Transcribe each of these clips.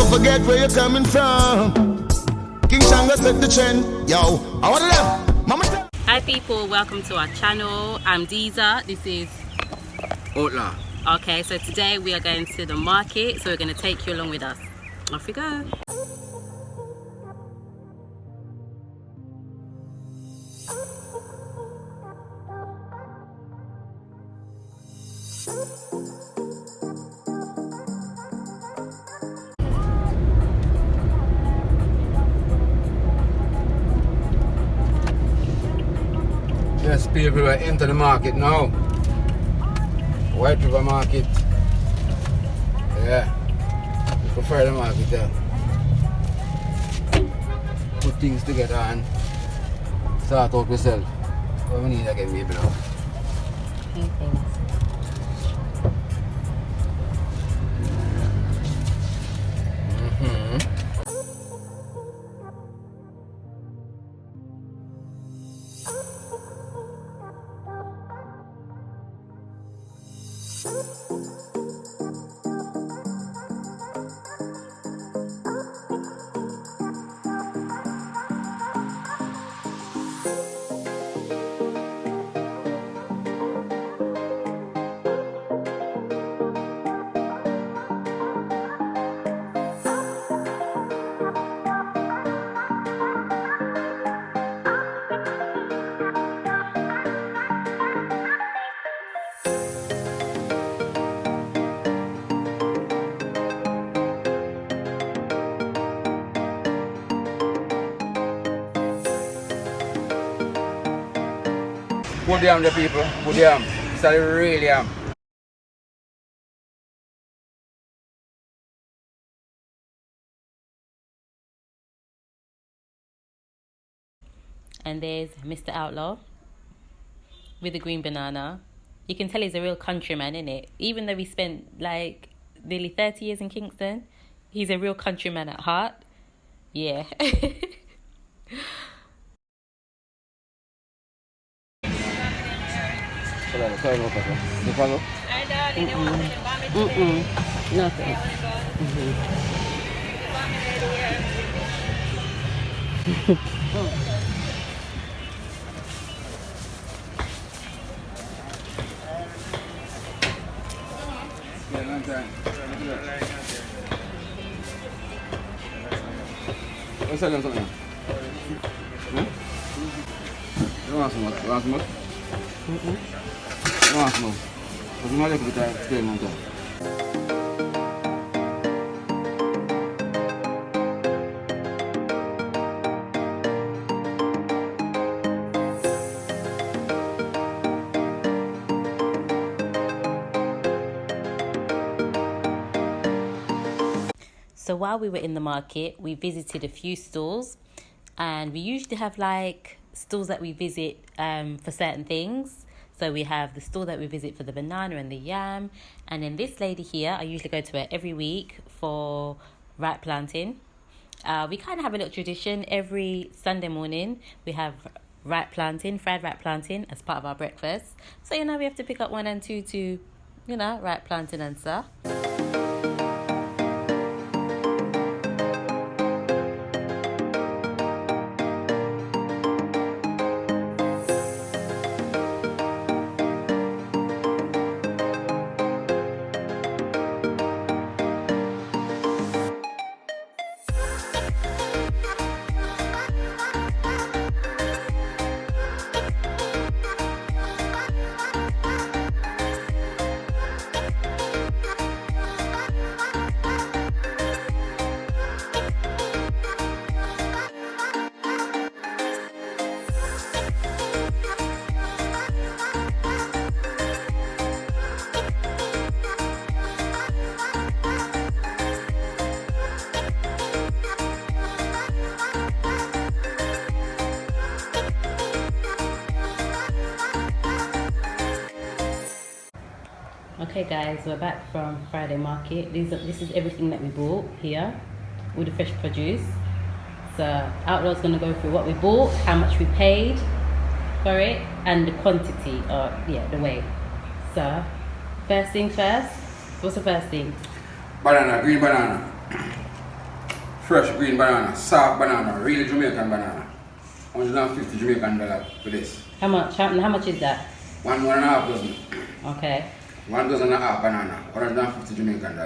forget where you're coming from. King Shanga set the trend. Yo, I want them. Mama tell. Hi people, welcome to our channel. I'm Deezer. This is Outlaw. okay. So today we are going to the market. So we're going to take you along with us. Off we go. Yes, people are into the market now. White River Market. Yeah. We prefer the market there. Put things together and start out yourself. What we need again, maybe now. Good yam the people, good yam. It's a real yam. And there's Mr. Outlaw with the green banana. You can tell he's a real countryman, innit? Even though he spent like nearly 30 years in Kingston, he's a real countryman at heart. Yeah. Nothing. What's that? Something? You want some? You want some? You want some? Because you might have to stay on time. So while we were in the market, we visited a few stalls, and we usually have like stalls that we visit for certain things. So we have the stall that we visit for the banana and the yam, and then this lady here, I usually go to her every week for ripe plantain. We kind of have a little tradition. Every Sunday morning we have ripe plantain, fried ripe plantain as part of our breakfast. So we have to pick up 1 and 2 to ripe plantain and stuff. Okay guys, we're back from Friday market. This is everything that we bought here, all the fresh produce. So Outlaw's gonna go through what we bought, how much we paid for it, and the quantity, or the weight. So first thing first, what's the first thing? Banana, green banana. fresh green banana, soft banana, real Jamaican banana. $150 Jamaican for this. How much? How much is that? One and a half dozen. Okay. 1 dozen and a half banana, $150 Jamaican.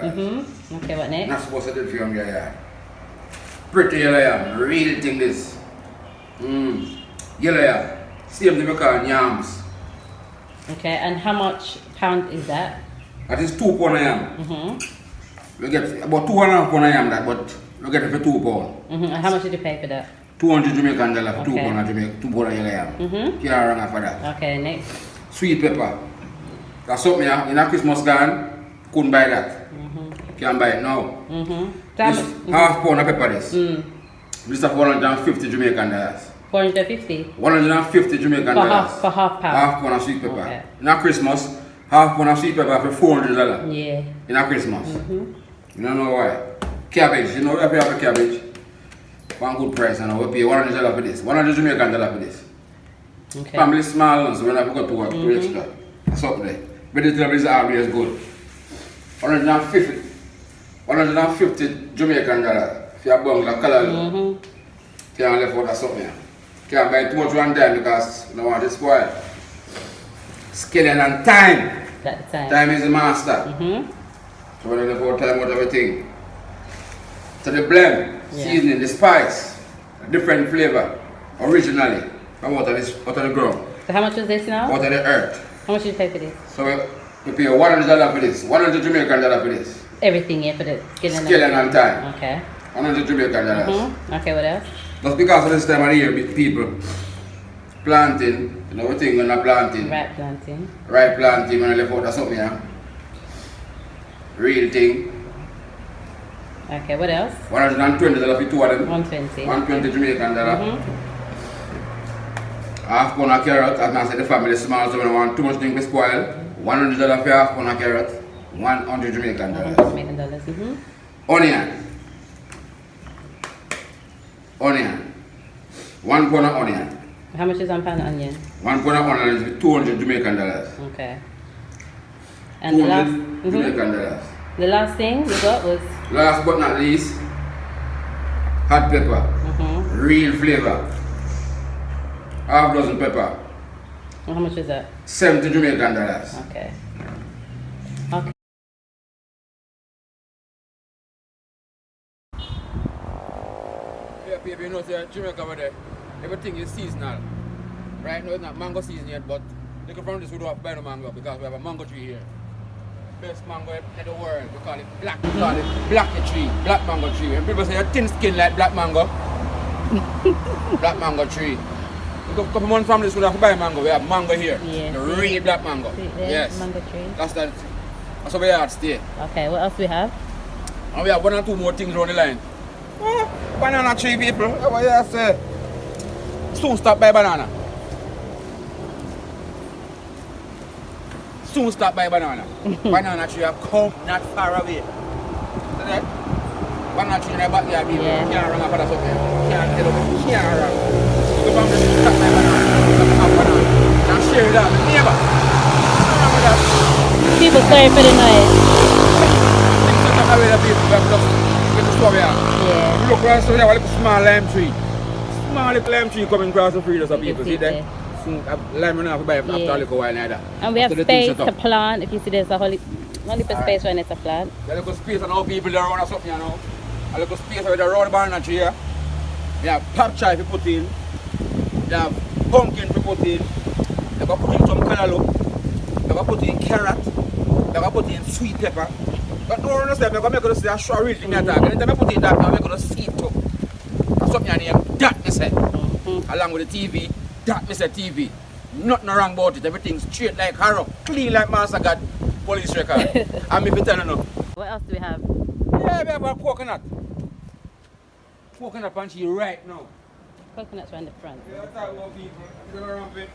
Okay, what next? Not supposed to do it for your yard. Pretty yellow yam, real thing this. Yellow yam. Same thing we call yams. Okay, and how much pound is that? That is 2 pound of yam. We get about 2.5 pound of yam that, but we get it for 2 pound. And how much did you pay for that? $200 Jamaican for 2 Okay. pound of Jamaican, 2 pound of yellow yam. Can't run after that. Okay, next. Sweet pepper. That's something in a Christmas gone, couldn't buy that. Can't buy it now. This half pound of pepper this. This is $450 Jamaican. 450? 150 Jamaican dollars. For half pound? Half pound of sweet pepper. Okay. In a Christmas, half pound of sweet pepper for $400. Yeah. In a Christmas. You don't know why. Cabbage, you know, we have a cabbage. One good price, and we pay $100 for this. $100 Jamaican for this. Okay. Family small, so we never go to work, too extra. That's up there. Vegetable is always good. 150 Jamaican dollars. If you have bungalow color, can't left out that something. Can't buy too much one time because you don't want it to spoil. Skilling and time. That time. Time is the master. So when you left out time out everything. So the blend, seasoning, the spice, a different flavor, originally, from out of the ground. So how much was this now? Out of the earth. How much did you pay for this? So we pay $100 for this, $100 Jamaican for this. Everything here for the Skilling and time. Okay. $100 Jamaican. Okay, what else? Just because of this time of year, people planting, you know, we think when they're planting. Right planting. Right planting, when I left out of something, yeah. Real thing. Okay, what else? $120 for 2 of them. 120. 120 Jamaican dollar. Half pound of carrot, as I said, the family is small, so we don't want too much thing to spoil. $100 for half pound of carrot. 100 Jamaican dollars. Jamaican dollars. Onion. Onion. 1 pound of onion. How much is 1 pound of onion? 1 pound of onion is 200 Jamaican dollars. Okay. And the 200 last, Jamaican dollars. the last thing we got was Last but not least, hot pepper. Real flavor. Half dozen pepper. how much is that? 70 Jamaican dollars. Okay. Okay. Yeah, people, you know, Jamaica over there, everything is seasonal. Right now it's not mango season yet, but look from this we don't have to buy no mango because we have a mango tree here. Best mango in the world. We call it black. We call it blacky tree, black mango tree. And people say you're thin skin like black mango. Black mango tree. We go a couple months from this we don't have to buy mango. We have mango here. Yeah. The real black mango. See there, Yes. mango tree. That's how we are stay. Okay, what else we have? And we have 1 or 2 more things on the line. Oh, banana tree people. What you say? Soon stop by banana. Soon stop by banana. Banana tree have come not far away. See that? Banana tree in the backyard people. Yeah. Can't run up at something. Can't tell them. Can't run. You go from the stop by banana. Stop banana. And share it out with the neighbor. What's wrong with that? People, sorry for the noise. Yeah. Look right so there was a small lime tree. Small little lime tree coming across the field of some people. See that? Lime run off by after a little while neither. And we have space to plant. If you see there's a whole little space when it's a plant. There's a little space and all people around or something, you know. A little space where they round the banana tree here. You have pop chai to put in. You have pumpkin to put in. You have put in some cantaloupe. You have put in carrot. You have put in sweet pepper. But don't understand, I'm going to say a short real thing attack. And then I put in that, I'm going to see it too. That's something I name, that me say. Along with the TV, that me say TV. Nothing wrong about it, everything's straight like Harrow, clean like Master God, police record. I'm if you tell you. What else do we have? Yeah, we have a coconut. Coconut punchy right now. Coconuts around the front. Yeah, talk about people. You know around it.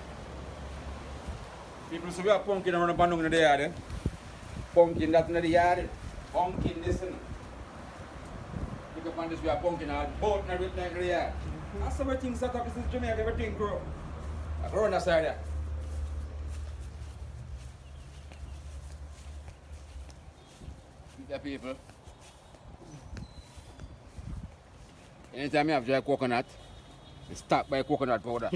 People say we have pumpkin around the bandung in the yard. Eh? Pumpkin that in the yard. Pumpkin this and look upon this we have pumpkin all both in the yard. That's some things that up this is Jamaica, everything grow. I grow on that side there. Keep the people. Anytime you have dry coconut, it's stopped by coconut powder.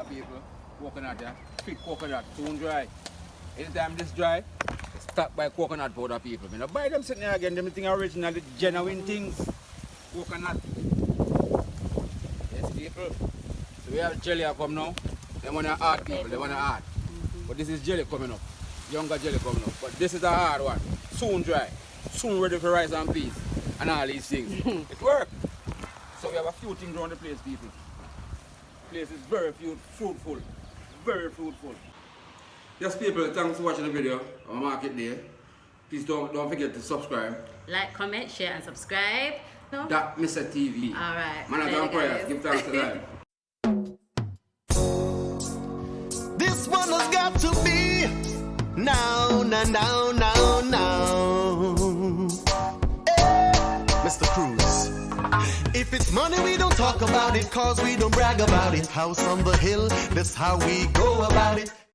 People, coconut, yeah? Thick coconut, soon dry. Anytime this dry, it's stopped by coconut powder, people. You know, buy them sitting there again, them thing original, the genuine things. Coconut. Yes, people. So we have jelly come now. They want to hard, people, they want to hard. But this is jelly coming up. Younger jelly coming up. But this is a hard one. Soon dry. Soon ready for rice and peas. And all these things. It works. So we have a few things around the place, people. The place is very fruitful. Very fruitful. Yes, people, thanks for watching the video on Market Day. Please don't forget to subscribe. Like, comment, share, and subscribe. No? datmisehtv. Alright. Man, I don't prayers. Give thanks to life. This one has got to be now. Hey, Mr. Cruz. If it's money, we don't talk about it, cause we don't brag about it. House on the hill, that's how we go about it.